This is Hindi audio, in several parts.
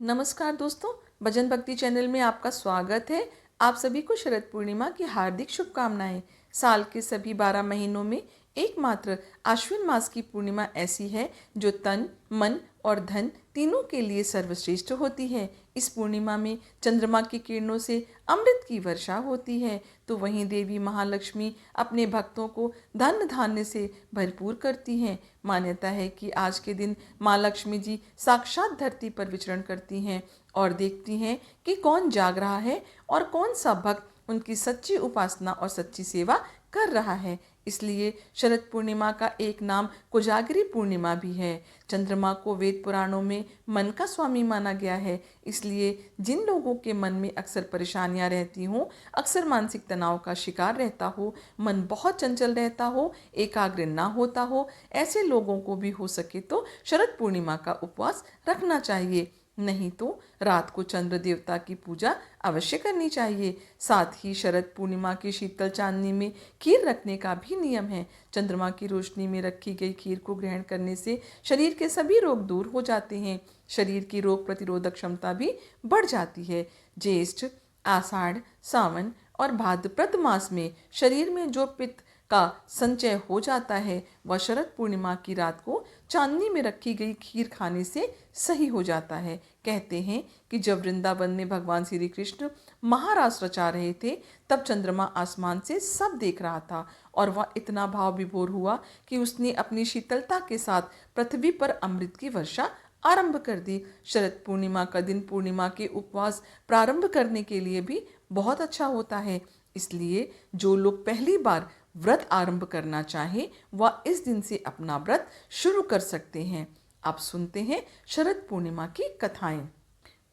नमस्कार दोस्तों, भजन भक्ति चैनल में आपका स्वागत है। आप सभी को शरद पूर्णिमा की हार्दिक शुभकामनाएं। साल के सभी 12 महीनों में एकमात्र आश्विन मास की पूर्णिमा ऐसी है जो तन, मन और धन तीनों के लिए सर्वश्रेष्ठ होती है। इस पूर्णिमा में चंद्रमा की किरणों से अमृत की वर्षा होती है, तो वहीं देवी महालक्ष्मी अपने भक्तों को धन धान्य से भरपूर करती हैं। मान्यता है कि आज के दिन माँ लक्ष्मी जी साक्षात धरती पर विचरण करती हैं और देखती हैं कि कौन जाग रहा है और कौन सा भक्त उनकी सच्ची उपासना और सच्ची सेवा कर रहा है। इसलिए शरद पूर्णिमा का एक नाम कोजागरी पूर्णिमा भी है। चंद्रमा को वेद पुराणों में मन का स्वामी माना गया है। इसलिए जिन लोगों के मन में अक्सर परेशानियां रहती हों, अक्सर मानसिक तनाव का शिकार रहता हो, मन बहुत चंचल रहता हो, एकाग्र ना होता हो, ऐसे लोगों को भी हो सके तो शरद पूर्णिमा का उपवास रखना चाहिए। नहीं तो रात को चंद्र देवता की पूजा अवश्य करनी चाहिए। साथ ही शरद पूर्णिमा की शीतल चांदनी में खीर रखने का भी नियम है। चंद्रमा की रोशनी में रखी गई खीर को ग्रहण करने से शरीर के सभी रोग दूर हो जाते हैं। शरीर की रोग प्रतिरोधक क्षमता भी बढ़ जाती है। ज्येष्ठ, आषाढ़, सावन और भाद्रपद मास में शरीर में जो पित्त का संचय हो जाता है वह शरद पूर्णिमा की रात को चांदनी में रखी गई खीर खाने से सही हो जाता है। कहते हैं कि जब वृंदावन में भगवान श्री कृष्ण महारास रचा रहे थे तब चंद्रमा आसमान से सब देख रहा था और वह इतना भाव विभोर हुआ कि उसने अपनी शीतलता के साथ पृथ्वी पर अमृत की वर्षा आरंभ कर दी। शरद पूर्णिमा का दिन पूर्णिमा के उपवास प्रारंभ करने के लिए भी बहुत अच्छा होता है। इसलिए जो लोग पहली बार व्रत आरंभ करना चाहें वह इस दिन से अपना व्रत शुरू कर सकते हैं। आप सुनते हैं शरद पूर्णिमा की कथाएं।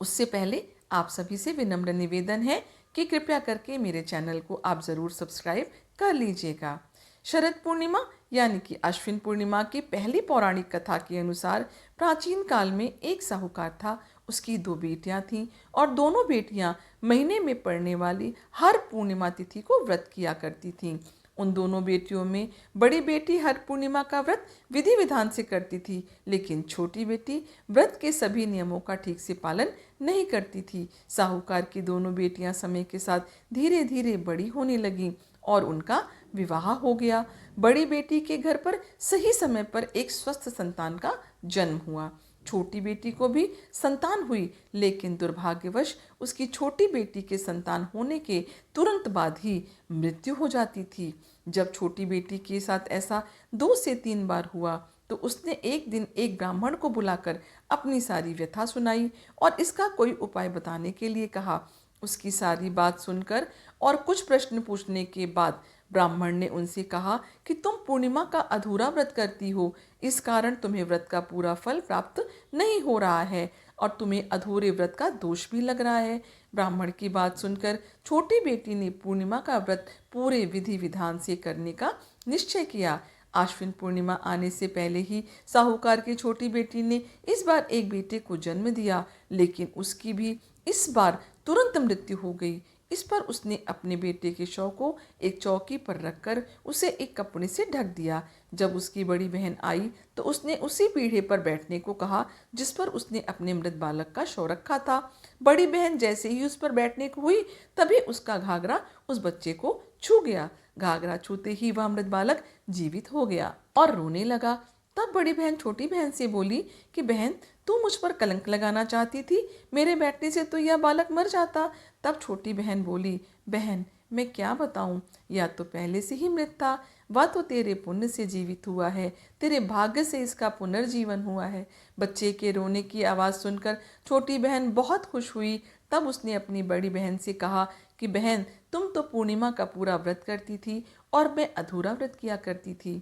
उससे पहले आप सभी से विनम्र निवेदन है कि कृपया करके मेरे चैनल को आप ज़रूर सब्सक्राइब कर लीजिएगा। शरद पूर्णिमा यानी कि अश्विन पूर्णिमा की पहली पौराणिक कथा के अनुसार प्राचीन काल में एक साहूकार था। उसकी 2 बेटियां थीं और दोनों बेटियां महीने में पड़ने वाली हर पूर्णिमा तिथि को व्रत किया करती थीं। उन दोनों बेटियों में बड़ी बेटी हर पूर्णिमा का व्रत विधि विधान से करती थी, लेकिन छोटी बेटी व्रत के सभी नियमों का ठीक से पालन नहीं करती थी। साहूकार की दोनों बेटियां समय के साथ धीरे धीरे बड़ी होने लगीं और उनका विवाह हो गया। बड़ी बेटी के घर पर सही समय पर एक स्वस्थ संतान का जन्म हुआ। छोटी बेटी को भी संतान हुई, लेकिन दुर्भाग्यवश उसकी छोटी बेटी के संतान होने के तुरंत बाद ही मृत्यु हो जाती थी। जब छोटी बेटी के साथ ऐसा 2 से 3 बार हुआ तो उसने एक दिन एक ब्राह्मण को बुलाकर अपनी सारी व्यथा सुनाई और इसका कोई उपाय बताने के लिए कहा। उसकी सारी बात सुनकर और कुछ प्रश्न पूछने के बाद ब्राह्मण ने उनसे कहा कि तुम पूर्णिमा का अधूरा व्रत करती हो, इस कारण तुम्हें व्रत का पूरा फल प्राप्त नहीं हो रहा है और तुम्हें अधूरे व्रत का दोष भी लग रहा है। ब्राह्मण की बात सुनकर छोटी बेटी ने पूर्णिमा का व्रत पूरे विधि विधान से करने का निश्चय किया। आश्विन पूर्णिमा आने से पहले ही साहूकार की छोटी बेटी ने इस बार एक बेटे को जन्म दिया, लेकिन उसकी भी इस बार तुरंत मृत्यु हो गई। इस पर उसने अपने बेटे के शव को एक चौकी पर रखकर उसे एक कपड़े से ढक दिया। जब उसकी बड़ी बहन आई तो उसने उसी पीढ़े पर बैठने को कहा जिस पर उसने अपने मृत बालक का शव रखा था। बड़ी बहन जैसे ही उस पर बैठने को हुई तभी उसका घाघरा उस बच्चे को छू गया। घाघरा छूते ही वह मृत बालक जीवित हो गया और रोने लगा। तब बड़ी बहन छोटी बहन से बोली कि बहन, तू मुझ पर कलंक लगाना चाहती थी, मेरे बैठने से तो यह बालक मर जाता। तब छोटी बहन बोली, बहन मैं क्या बताऊं, या तो पहले से ही मृत था, वह तो तेरे पुण्य से जीवित हुआ है, तेरे भाग्य से इसका पुनर्जीवन हुआ है। बच्चे के रोने की आवाज़ सुनकर छोटी बहन बहुत खुश हुई। तब उसने अपनी बड़ी बहन से कहा कि बहन, तुम तो पूर्णिमा का पूरा व्रत करती थी और मैं अधूरा व्रत किया करती थी,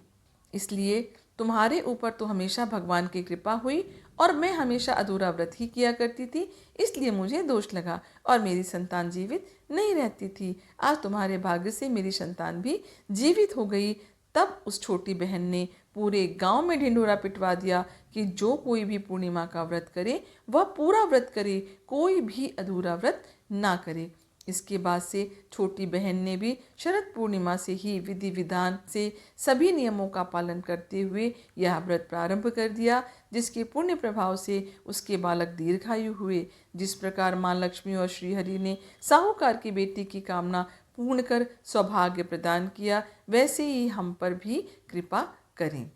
इसलिए तुम्हारे ऊपर तो हमेशा भगवान की कृपा हुई और मैं हमेशा अधूरा व्रत ही किया करती थी, इसलिए मुझे दोष लगा और मेरी संतान जीवित नहीं रहती थी। आज तुम्हारे भाग्य से मेरी संतान भी जीवित हो गई। तब उस छोटी बहन ने पूरे गांव में ढिंढोरा पिटवा दिया कि जो कोई भी पूर्णिमा का व्रत करे वह पूरा व्रत करे, कोई भी अधूरा व्रत ना करे। इसके बाद से छोटी बहन ने भी शरद पूर्णिमा से ही विधि विधान से सभी नियमों का पालन करते हुए यह व्रत प्रारंभ कर दिया, जिसके पुण्य प्रभाव से उसके बालक दीर्घायु हुए। जिस प्रकार माँ लक्ष्मी और श्रीहरि ने साहूकार की बेटी की कामना पूर्ण कर सौभाग्य प्रदान किया, वैसे ही हम पर भी कृपा करें।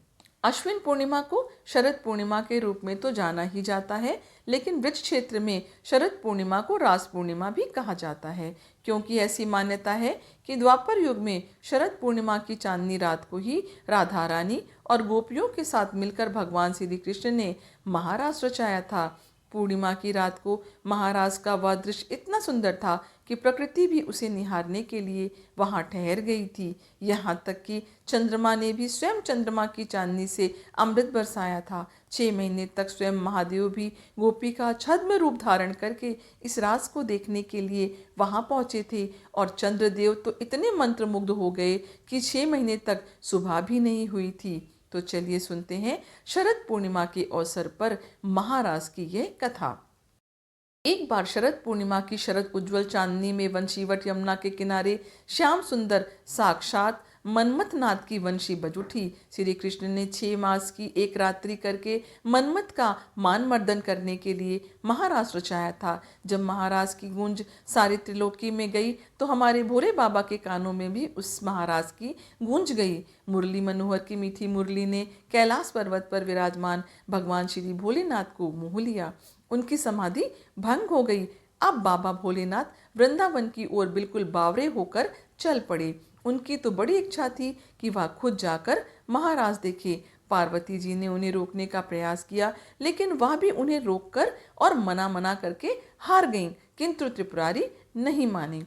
अश्विन पूर्णिमा को शरद पूर्णिमा के रूप में तो जाना ही जाता है, लेकिन ब्रज क्षेत्र में शरद पूर्णिमा को रास पूर्णिमा भी कहा जाता है, क्योंकि ऐसी मान्यता है कि द्वापर युग में शरद पूर्णिमा की चांदनी रात को ही राधा रानी और गोपियों के साथ मिलकर भगवान श्री कृष्ण ने महारास रचाया था। पूर्णिमा की रात को महाराज का वह दृश्य इतना सुंदर था कि प्रकृति भी उसे निहारने के लिए वहां ठहर गई थी। यहाँ तक कि चंद्रमा ने भी स्वयं चंद्रमा की चांदनी से अमृत बरसाया था। 6 महीने तक स्वयं महादेव भी गोपी का छद्म रूप धारण करके इस रास को देखने के लिए वहां पहुंचे थे, और चंद्रदेव तो इतने मंत्रमुग्ध हो गए कि 6 महीने तक सुबह भी नहीं हुई थी। तो चलिए सुनते हैं शरद पूर्णिमा के अवसर पर महाराज की यह कथा। एक बार शरद पूर्णिमा की शरद उज्ज्वल चांदनी में वंशीवट यमुना के किनारे श्याम सुंदर साक्षात मनमथनाथ की वंशी बज उठी। श्री कृष्ण ने 6 मास की एक रात्रि करके मनमथ का मान मर्दन करने के लिए महारास रचाया था। जब महाराज की गूंज सारी त्रिलोकी में गई तो हमारे भोले बाबा के कानों में भी उस महाराज की गूंज गई। मुरली मनोहर की मीठी मुरली ने कैलाश पर्वत पर विराजमान भगवान श्री भोलेनाथ को मोह लिया। उनकी समाधि भंग हो गई। अब बाबा भोलेनाथ वृंदावन की ओर बिल्कुल बावरे होकर चल पड़े। उनकी तो बड़ी इच्छा थी कि वह खुद जाकर महाराज देखे। पार्वती जी ने उन्हें रोकने का प्रयास किया, लेकिन वह भी उन्हें रोककर और मना मना करके हार गईं, किंतु त्रिपुरारी नहीं माने।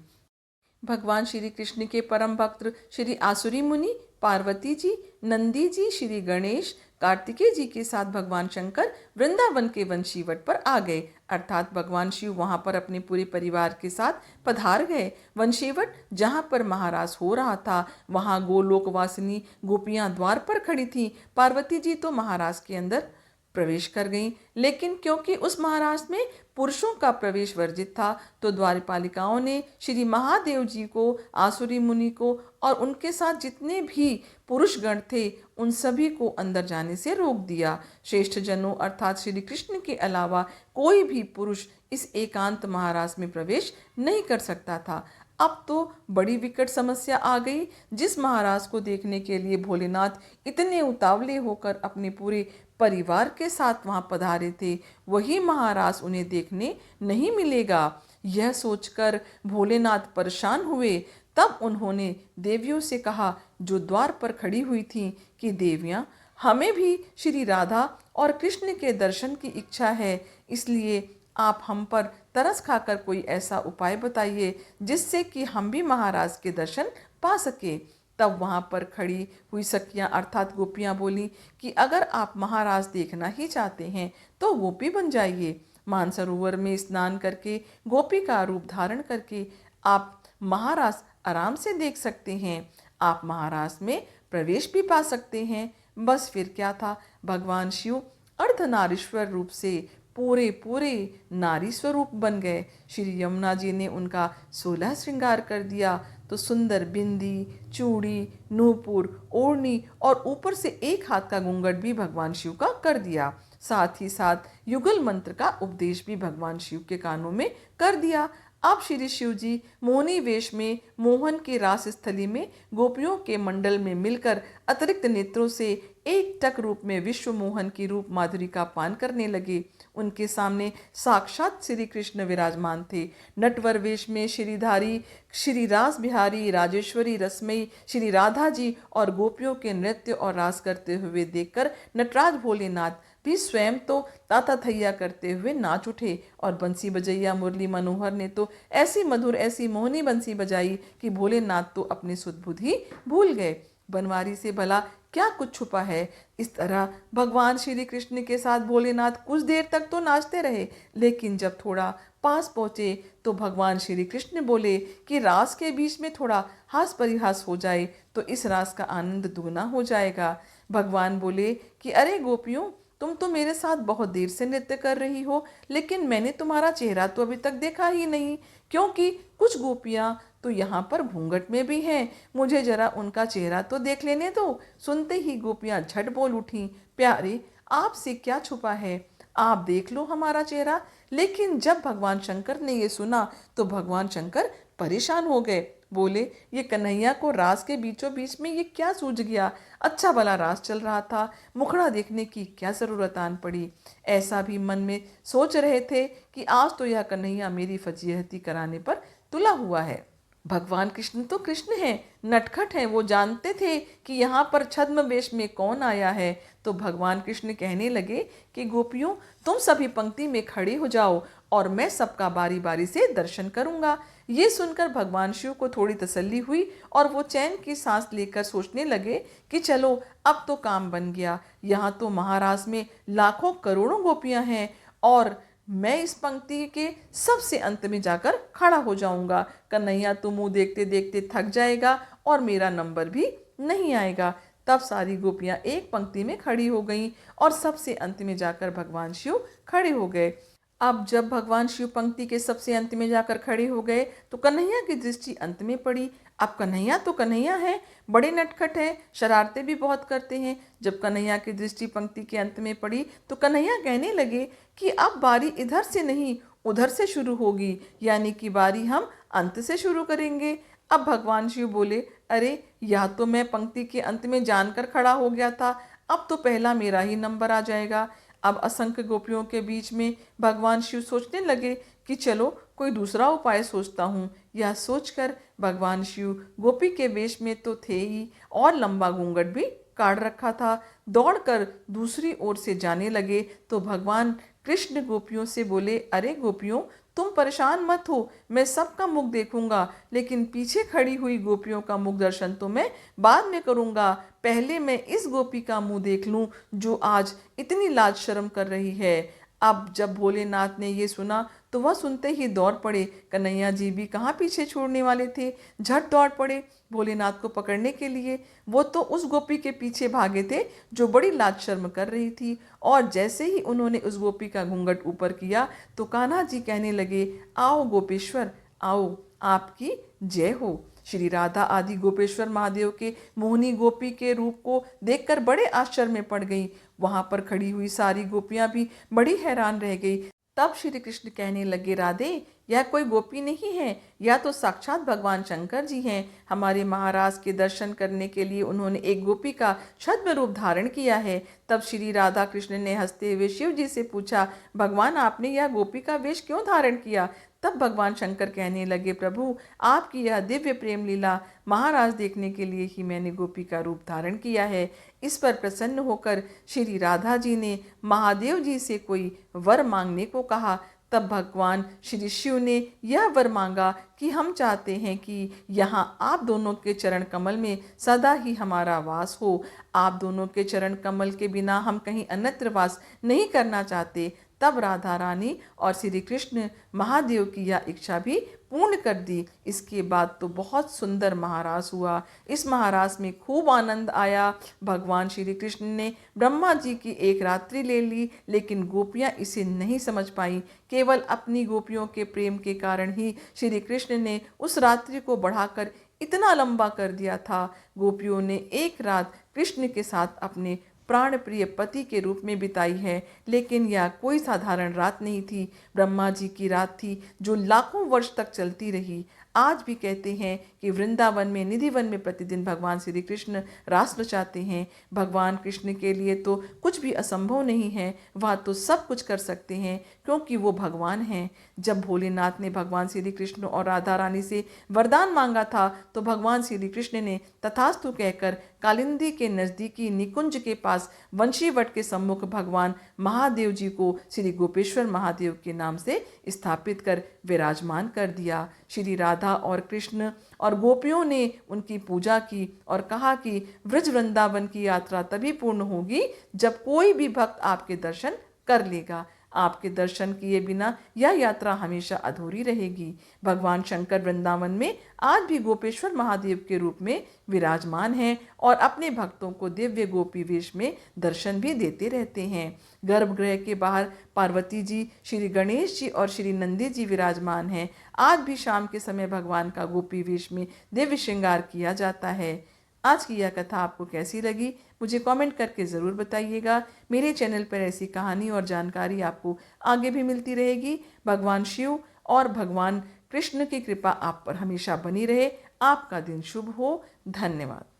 भगवान श्री कृष्ण के परम भक्त श्री आसुरी मुनि, पार्वती जी, नंदी जी, श्री गणेश, कार्तिकेय जी के साथ भगवान शंकर वृंदावन के वंशीवट पर आ गए, अर्थात भगवान शिव वहां पर अपने पूरे परिवार के साथ पधार गए। वंशीवट जहां पर महारास हो रहा था, वहां गोलोकवासिनी गोपियां द्वार पर खड़ी थीं। पार्वती जी तो महाराज के अंदर प्रवेश कर गईं, लेकिन क्योंकि उस महाराज में पुरुषों का प्रवेश वर्जित था, तो द्वारपालिकाओं ने श्री महादेव जी को, आसुरी मुनि को और उनके साथ जितने भी पुरुष गण थे उन सभी को अंदर जाने से रोक दिया। श्रेष्ठ जनों अर्थात श्री कृष्ण के अलावा कोई भी पुरुष इस एकांत महाराज में प्रवेश नहीं कर सकता था। अब तो बड़ी विकट समस्या आ गई। जिस महाराज को देखने के लिए भोलेनाथ इतने उतावले होकर अपने पूरे परिवार के साथ वहां पधारे थे, वही महाराज उन्हें देखने नहीं मिलेगा। यह सोचकर भोलेनाथ परेशान हुए। तब उन्होंने देवियों से कहा, जो द्वार पर खड़ी हुई थीं, कि देवियां, हमें भी श्री राधा और कृष्ण के दर्शन की इच्छा है, इसलिए आप हम पर तरस खाकर कोई ऐसा उपाय बताइए जिससे कि हम भी महाराज के दर्शन पा सके। तब वहां पर खड़ी हुई सखियां अर्थात गोपियां बोली कि अगर आप महाराज देखना ही चाहते हैं तो गोपी बन जाइए। मानसरोवर में स्नान करके गोपी का रूप धारण करके आप महाराज आराम से देख सकते हैं। आप महाराज में प्रवेश भी पा सकते हैं। बस फिर क्या था, भगवान शिव अर्धनारीश्वर रूप से पूरे पूरे नारी स्वरूप बन गए। श्री यमुना जी ने उनका 16 श्रृंगार कर दिया, तो सुंदर बिंदी, चूड़ी, नूपुर, ओढ़नी और ऊपर से 1 हाथ का घूंघट भी भगवान शिव का कर दिया। साथ ही साथ युगल मंत्र का उपदेश भी भगवान शिव के कानों में कर दिया। अब श्री शिव जी मोहनी वेश में मोहन के रास स्थली में गोपियों के मंडल में मिलकर अतिरिक्त नेत्रों से एक टक रूप में विश्व मोहन की रूप माधुरी का पान करने लगे। उनके सामने साक्षात श्री कृष्ण विराजमान थे। नटवर वेश में श्रीधारी श्री रास बिहारी राजेश्वरी रसमयी श्री राधा जी और गोपियों के नृत्य और रास करते हुए देखकर नटराज भोलेनाथ भी स्वयं तो ताता थैया करते हुए नाच उठे, और बंसी बजैया मुरली मनोहर ने तो ऐसी मधुर ऐसी मोहनी बंसी बजाई कि भोलेनाथ तो अपनी सुध-बुध ही भूल गए। बनवारी से भला क्या कुछ छुपा है। इस तरह भगवान श्री कृष्ण के साथ भोलेनाथ कुछ देर तक तो नाचते रहे, लेकिन जब थोड़ा पास पहुंचे तो भगवान श्री कृष्ण बोले कि रास के बीच में थोड़ा हास परिहास हो जाए तो इस रास का आनंद दुगना हो जाएगा। भगवान बोले कि अरे गोपियों, तुम तो मेरे साथ बहुत देर से नृत्य कर रही हो, लेकिन मैंने तुम्हारा चेहरा तो अभी तक देखा ही नहीं, क्योंकि कुछ गोपियां तो यहाँ पर घूंघट में भी हैं। मुझे जरा उनका चेहरा तो देख लेने दो। सुनते ही गोपियां झट बोल उठी, प्यारे, आपसे क्या छुपा है, आप देख लो हमारा चेहरा। लेकिन जब भगवान शंकर ने ये सुना तो भगवान शंकर परेशान हो गए। बोले, ये कन्हैया को रास के बीचों बीच में ये क्या सूझ गया। अच्छा भला रास चल रहा था, मुखड़ा देखने की क्या जरूरत आन पड़ी। ऐसा भी मन में सोच रहे थे कि आज तो यह कन्हैया मेरी फजीहती कराने पर तुला हुआ है। भगवान कृष्ण तो कृष्ण हैं, नटखट हैं। वो जानते थे कि यहाँ पर छद्म वेश में कौन आया है। तो भगवान कृष्ण कहने लगे कि गोपियों, तुम सभी पंक्ति में खड़े हो जाओ और मैं सबका बारी बारी से दर्शन करूंगा। ये सुनकर भगवान शिव को थोड़ी तसल्ली हुई और वो चैन की सांस लेकर सोचने लगे कि चलो अब तो काम बन गया। यहाँ तो महाराज में लाखों करोड़ों गोपियां हैं और मैं इस पंक्ति के सबसे अंत में जाकर खड़ा हो जाऊंगा। कन्हैया तो मुंह देखते देखते थक जाएगा और मेरा नंबर भी नहीं आएगा। तब सारी गोपियां एक पंक्ति में खड़ी हो गईं और सबसे अंत में जाकर भगवान शिव खड़े हो गए। अब जब भगवान शिव पंक्ति के सबसे अंत में जाकर खड़े हो गए तो कन्हैया की दृष्टि अंत में पड़ी। अब कन्हैया तो कन्हैया है, बड़े नटखट हैं, शरारतें भी बहुत करते हैं। जब कन्हैया की दृष्टि पंक्ति के अंत में पड़ी तो कन्हैया कहने लगे कि अब बारी इधर से नहीं उधर से शुरू होगी, यानी कि बारी हम अंत से शुरू करेंगे। अब भगवान शिव बोले, अरे या तो मैं पंक्ति के अंत में जानकर खड़ा हो गया था, अब तो पहला मेरा ही नंबर आ जाएगा। अब असंख्य गोपियों के बीच में भगवान शिव सोचने लगे कि चलो कोई दूसरा उपाय सोचता हूँ। यह सोचकर भगवान शिव गोपी के वेश में तो थे ही और लंबा घूंघट भी काट रखा था। दौड़कर दूसरी ओर से जाने लगे तो भगवान कृष्ण गोपियों से बोले, अरे गोपियों, तुम परेशान मत हो, मैं सबका मुख देखूंगा, लेकिन पीछे खड़ी हुई गोपियों का मुख दर्शन तो मैं बाद में करूंगा। पहले मैं इस गोपी का मुंह देख लूं जो आज इतनी लाज शर्म कर रही है। अब जब भोलेनाथ ने ये सुना तो वह सुनते ही दौड़ पड़े। कन्हैया जी भी कहाँ पीछे छोड़ने वाले थे, झट दौड़ पड़े भोलेनाथ को पकड़ने के लिए। वो तो उस गोपी के पीछे भागे थे जो बड़ी लाज शर्म कर रही थी। और जैसे ही उन्होंने उस गोपी का घूंघट ऊपर किया तो कान्हा जी कहने लगे, आओ गोपेश्वर आओ, आपकी जय हो। श्री राधा आदि गोपेश्वर महादेव के मोहनी गोपी के रूप को देखकर बड़े आश्चर्य में पड़ गई। वहां पर खड़ी हुई सारी गोपियां भी बड़ी हैरान रह गई। तब श्री कृष्ण कहने लगे, राधे, यह कोई गोपी नहीं है, यह तो साक्षात भगवान शंकर जी हैं। हमारे महाराज के दर्शन करने के लिए उन्होंने एक गोपी का छद्म रूप धारण किया है। तब श्री राधा कृष्ण ने हंसते हुए शिव जी से पूछा, भगवान, आपने यह गोपी का वेश क्यों धारण किया। तब भगवान शंकर कहने लगे, प्रभु, आपकी यह दिव्य प्रेम लीला महाराज देखने के लिए ही मैंने गोपी का रूप धारण किया है। इस पर प्रसन्न होकर श्री राधा जी ने महादेव जी से कोई वर मांगने को कहा। तब भगवान श्री शिव ने यह वर मांगा कि हम चाहते हैं कि यहाँ आप दोनों के चरण कमल में सदा ही हमारा वास हो। आप दोनों के चरण कमल के बिना हम कहीं अन्यत्र वास नहीं करना चाहते। तब राधा रानी और श्री कृष्ण महादेव की यह इच्छा भी पूर्ण कर दी। इसके बाद तो बहुत सुंदर महारास हुआ। इस महारास में खूब आनंद आया। भगवान श्री कृष्ण ने ब्रह्मा जी की एक रात्रि ले ली, लेकिन गोपियां इसे नहीं समझ पाई। केवल अपनी गोपियों के प्रेम के कारण ही श्री कृष्ण ने उस रात्रि को बढ़ाकर इतना लंबा कर दिया था। गोपियों ने एक रात कृष्ण के साथ अपने प्राण प्रिय पति के रूप में बिताई है, लेकिन यह कोई साधारण रात नहीं थी। ब्रह्मा जी की रात थी जो लाखों वर्ष तक चलती रही। आज भी कहते हैं कि वृंदावन में निधिवन में प्रतिदिन भगवान श्री कृष्ण रास रचाते हैं। भगवान कृष्ण के लिए तो कुछ भी असंभव नहीं है, वह तो सब कुछ कर सकते हैं क्योंकि वो भगवान हैं। जब भोलेनाथ ने भगवान श्री कृष्ण और राधा रानी से वरदान मांगा था तो भगवान श्री कृष्ण ने तथास्तु कहकर कालिंदी के नजदीकी निकुंज के पास वंशीवट के सम्मुख भगवान महादेव जी को श्री गोपेश्वर महादेव के नाम से स्थापित कर विराजमान कर दिया। श्री राधा और कृष्ण और गोपियों ने उनकी पूजा की और कहा कि व्रज वृंदावन की यात्रा तभी पूर्ण होगी जब कोई भी भक्त आपके दर्शन कर लेगा। आपके दर्शन किए बिना यह यात्रा हमेशा अधूरी रहेगी। भगवान शंकर वृंदावन में आज भी गोपेश्वर महादेव के रूप में विराजमान हैं और अपने भक्तों को दिव्य गोपी वेश में दर्शन भी देते रहते हैं। गर्भगृह के बाहर पार्वती जी, श्री गणेश जी और श्री नंदी जी विराजमान हैं। आज भी शाम के समय भगवान का गोपी वेश में दिव्य श्रृंगार किया जाता है। आज की यह कथा आपको कैसी लगी मुझे कमेंट करके ज़रूर बताइएगा। मेरे चैनल पर ऐसी कहानी और जानकारी आपको आगे भी मिलती रहेगी। भगवान शिव और भगवान कृष्ण की कृपा आप पर हमेशा बनी रहे। आपका दिन शुभ हो। धन्यवाद।